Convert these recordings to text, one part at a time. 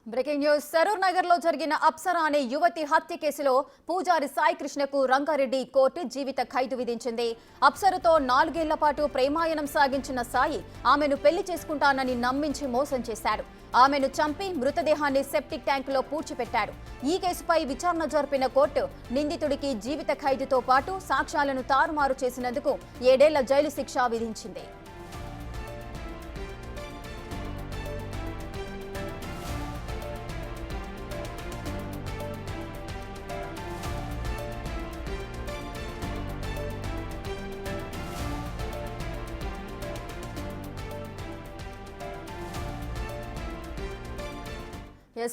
Breaking news. Saroor Nagar లో జరిగిన అప్సరా అనే యువతి హత్య కేసులో పూజారి సాయి కృష్ణకు రంగారెడ్డి కోర్టు జీవిత ఖైదు విధించింది. అప్సరతో 4 ఏళ్ల పాటు ప్రేమాయణం సాగించిన సాయి ఆమెను పెళ్లి చేసుకుంటానని నమ్మించి మోసం చేశాడు. ఆమెను చంపి మృతదేహాన్ని సెప్టిక్ ట్యాంకులో పూడ్చిపెట్టాడు. ఈ కేసుపై విచారణ జరిపిన కోర్టు నిందితుడికి జీవిత ఖైదుతో పాటు సాక్ష్యాలను తారుమారు చేసినందుకు 7 ఏళ్ల జైలు శిక్ష విధించింది.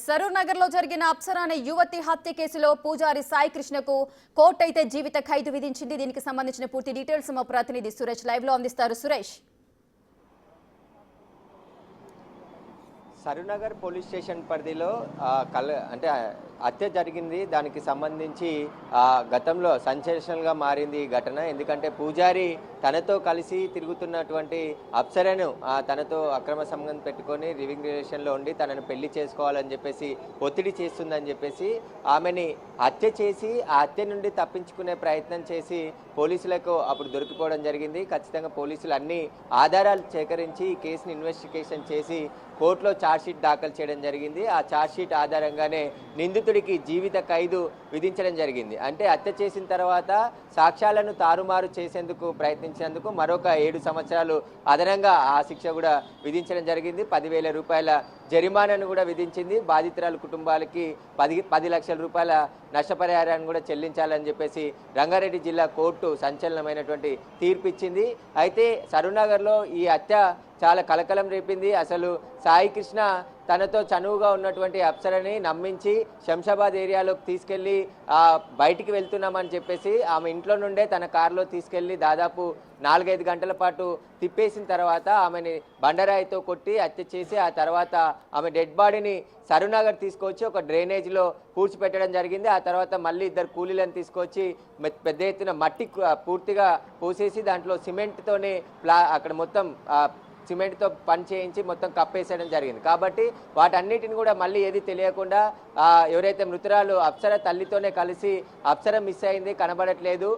సరూర్ నగర్ లో జరిగిన అప్సరా అనే యువతి హత్య కేసులో పూజారి సాయి కృష్ణకు కోర్టు అయితే జీవిత ఖైదు విధించింది. దీనికి సంబంధించిన పూర్తి డీటెయిల్స్ మా ప్రతినిధి సురేష్ లైవ్ లో అందిస్తారు. సురేష్, సరూనగర్ పోలీస్ స్టేషన్ పరిధిలో హత్య జరిగింది. దానికి సంబంధించి గతంలో సెన్సేషనల్గా మారింది ఈ ఘటన. ఎందుకంటే పూజారి తనతో కలిసి తిరుగుతున్నటువంటి అప్సరను తనతో అక్రమ సంబంధం పెట్టుకొని లివింగ్ రిలేషన్లో ఉండి తనను పెళ్లి చేసుకోవాలని చెప్పేసి ఒత్తిడి చేస్తుందని చెప్పేసి ఆమెని హత్య చేసి ఆ హత్య నుండి తప్పించుకునే ప్రయత్నం చేసి పోలీసులకు అప్పుడు దొరికిపోవడం జరిగింది. ఖచ్చితంగా పోలీసులు అన్ని ఆధారాలు సేకరించి ఈ కేసుని ఇన్వెస్టిగేషన్ చేసి కోర్టులో ఛార్జ్షీట్ దాఖలు చేయడం జరిగింది. ఆ ఛార్జ్షీట్ ఆధారంగానే నిందితుడికి జీవిత ఖైదు విధించడం జరిగింది. అంటే హత్య చేసిన తర్వాత సాక్ష్యాలను తారుమారు చేసేందుకు ప్రయత్నించేందుకు మరొక 7 సంవత్సరాలు అదనంగా ఆ శిక్ష కూడా విధించడం జరిగింది. 10,000 రూపాయల జరిమానాను కూడా విధించింది. బాధితురాల కుటుంబాలకి 10 లక్షల రూపాయల నష్టపరిహారాన్ని కూడా చెల్లించాలని చెప్పేసి రంగారెడ్డి జిల్లా కోర్టు సంచలనమైనటువంటి తీర్పు ఇచ్చింది. అయితే సరూనగర్లో ఈ హత్య చాలా కలకలం రేపింది. అసలు సాయి కృష్ణ తనతో చనువుగా ఉన్నటువంటి అప్సరని నమ్మించి శంషాబాద్ ఏరియాలోకి తీసుకెళ్లి బయటికి వెళ్తున్నామని చెప్పేసి ఆమె ఇంట్లో నుండే తన కారులో తీసుకెళ్లి దాదాపు 4-5 గంటల పాటు తిప్పేసిన తర్వాత ఆమెని బండరాయితో కొట్టి హత్య చేసి ఆ తర్వాత ఆమె డెడ్ బాడీని సరూనగర్ తీసుకొచ్చి ఒక డ్రైనేజ్లో పూడ్చిపెట్టడం జరిగింది. ఆ తర్వాత మళ్ళీ 2 కూలీలను తీసుకొచ్చి పెద్ద ఎత్తున మట్టి పూర్తిగా పూసేసి దాంట్లో సిమెంట్తోనే అక్కడ మొత్తం సిమెంట్తో పని చేయించి మొత్తం కప్పేసేయడం జరిగింది. కాబట్టి వాటన్నిటిని కూడా మళ్ళీ ఏది తెలియకుండా ఎవరైతే మృతురాలు అప్సర తల్లితోనే కలిసి అప్సర మిస్ అయింది, కనబడట్లేదు,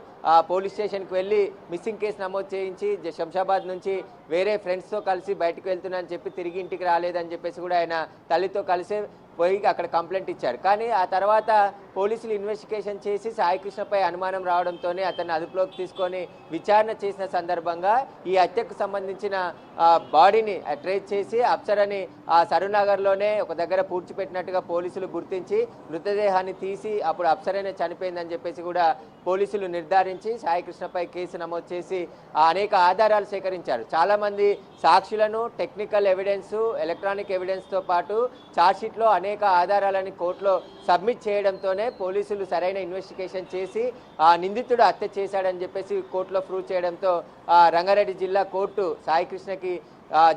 పోలీస్ స్టేషన్కి వెళ్ళి మిస్సింగ్ కేసు నమోదు చేయించి శంషాబాద్ నుంచి వేరే ఫ్రెండ్స్తో కలిసి బయటకు వెళ్తున్నా అని చెప్పి తిరిగి ఇంటికి రాలేదని చెప్పేసి కూడా ఆయన తల్లితో కలిసి పోయి అక్కడ కంప్లైంట్ ఇచ్చారు. కానీ ఆ తర్వాత పోలీసులు ఇన్వెస్టిగేషన్ చేసి సాయికృష్ణపై అనుమానం రావడంతోనే అతన్ని అదుపులోకి తీసుకొని విచారణ చేసిన సందర్భంగా ఈ హత్యకు సంబంధించిన బాడీని ట్రేస్ చేసి అప్సరని ఆ సరూనగర్లోనే ఒక దగ్గర పూడ్చిపెట్టినట్టుగా పోలీసులు గుర్తించి మృతదేహాన్ని తీసి అప్పుడు అప్సరనే చనిపోయిందని చెప్పేసి కూడా పోలీసులు నిర్ధారించి సాయికృష్ణపై కేసు నమోదు చేసి అనేక ఆధారాలు సేకరించారు. చాలామంది సాక్షులను, టెక్నికల్ ఎవిడెన్స్, ఎలక్ట్రానిక్ ఎవిడెన్స్తో పాటు ఛార్జ్షీట్లో అనేక ఆధారాలని కోర్టులో సబ్మిట్ చేయడంతోనే పోలీసులు సరైన ఇన్వెస్టిగేషన్ చేసి ఆ నిందితుడు హత్య చేశాడని చెప్పేసి కోర్టులో ప్రూవ్ చేయడంతో రంగారెడ్డి జిల్లా కోర్టు సాయికృష్ణకి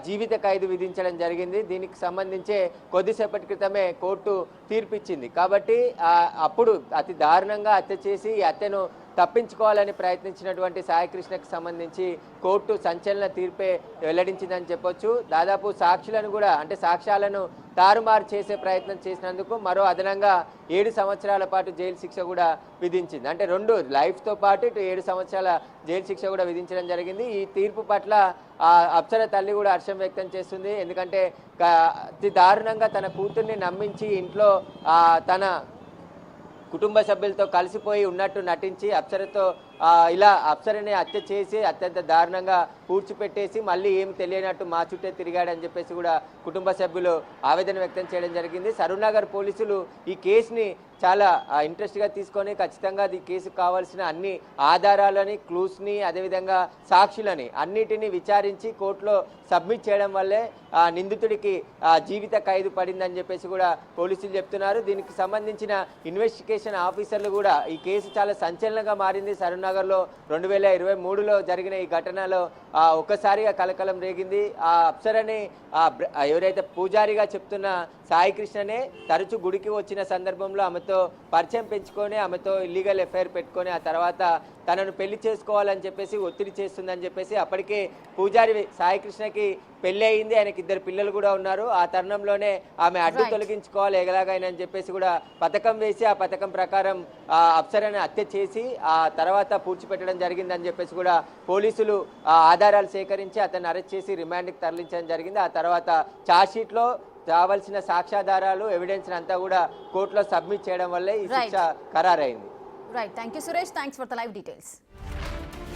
జీవిత ఖైదు విధించడం జరిగింది. దీనికి సంబంధించే కొద్దిసేపటి క్రితమే కోర్టు తీర్పిచ్చింది. కాబట్టి అప్పుడు అతి దారుణంగా హత్య చేసి ఈ హత్యను తప్పించుకోవాలని ప్రయత్నించినటువంటి సాయికృష్ణకు సంబంధించి కోర్టు సంచలన తీర్పే వెల్లడించిందని చెప్పొచ్చు. దాదాపు సాక్షులను కూడా సాక్ష్యాలను తారుమారు చేసే ప్రయత్నం చేసినందుకు మరో అదనంగా 7 సంవత్సరాల పాటు జైలు శిక్ష కూడా విధించింది. అంటే 2 లైఫ్తో పాటు ఇటు 7 సంవత్సరాల జైలు శిక్ష కూడా విధించడం జరిగింది. ఈ తీర్పు పట్ల అప్సర తల్లి కూడా హర్షం వ్యక్తం చేస్తుంది. ఎందుకంటే అతి దారుణంగా తన కూతుర్ని నమ్మించి ఇంట్లో తన కుటుంబ సభ్యులతో కలిసిపోయి ఉన్నట్టు నటించి అప్సరతో ఇలా అప్సరని హత్య చేసి అత్యంత దారుణంగా పూడ్చిపెట్టేసి మళ్ళీ ఏం తెలియనట్టు మా చుట్టే తిరిగాడని చెప్పేసి కూడా కుటుంబ సభ్యులు ఆవేదన వ్యక్తం చేయడం జరిగింది. సరూనగర్ పోలీసులు ఈ కేసుని చాలా ఇంట్రెస్ట్గా తీసుకొని ఖచ్చితంగా ఈ కేసుకు కావాల్సిన అన్ని ఆధారాలని, క్లూస్ని, అదేవిధంగా సాక్షులని అన్నిటినీ విచారించి కోర్టులో సబ్మిట్ చేయడం వల్లే నిందితుడికి జీవిత ఖైదు పడిందని చెప్పేసి కూడా పోలీసులు చెప్తున్నారు. దీనికి సంబంధించిన ఇన్వెస్టిగేషన్ ఆఫీసర్లు కూడా ఈ కేసు చాలా సంచలనంగా మారింది. సరూనగర్లో 2023లో జరిగిన ఈ ఘటనలో ఒక్కసారిగా కలకలం రేగింది. ఆ అప్సరని ఎవరైతే పూజారిగా చెప్తున్న సాయికృష్ణనే తరచూ గుడికి వచ్చిన సందర్భంలో ఆమెతో పరిచయం పెంచుకొని ఆమెతో ఇల్లీగల్ ఎఫ్ఐఆర్ పెట్టుకొని ఆ తర్వాత తనను పెళ్లి చేసుకోవాలని చెప్పేసి ఒత్తిడి చేస్తుందని చెప్పేసి అప్పటికే పూజారి సాయికృష్ణకి పెళ్లి అయింది, ఆయనకి 2 పిల్లలు కూడా ఉన్నారు. ఆ తరుణంలోనే ఆమె అడ్డు తొలగించుకోవాలి ఎలాగైనా అని చెప్పేసి కూడా పథకం వేసి ఆ పథకం ప్రకారం అప్సరని హత్య చేసి ఆ తర్వాత పూడ్చిపెట్టడం జరిగిందని చెప్పేసి కూడా పోలీసులు ఆధారాలు సేకరించి అతన్ని అరెస్ట్ చేసి రిమాండ్కి తరలించడం జరిగింది. ఆ తర్వాత ఛార్జ్షీట్లో కావాల్సిన సాక్ష్యాధారాలు ఎవిడెన్స్ అంతా కూడా కోర్టులో సబ్మిట్ చేయడం వల్లే ఈ శిక్ష ఖరారైంది. Right, thank you Suresh, thanks for the live details.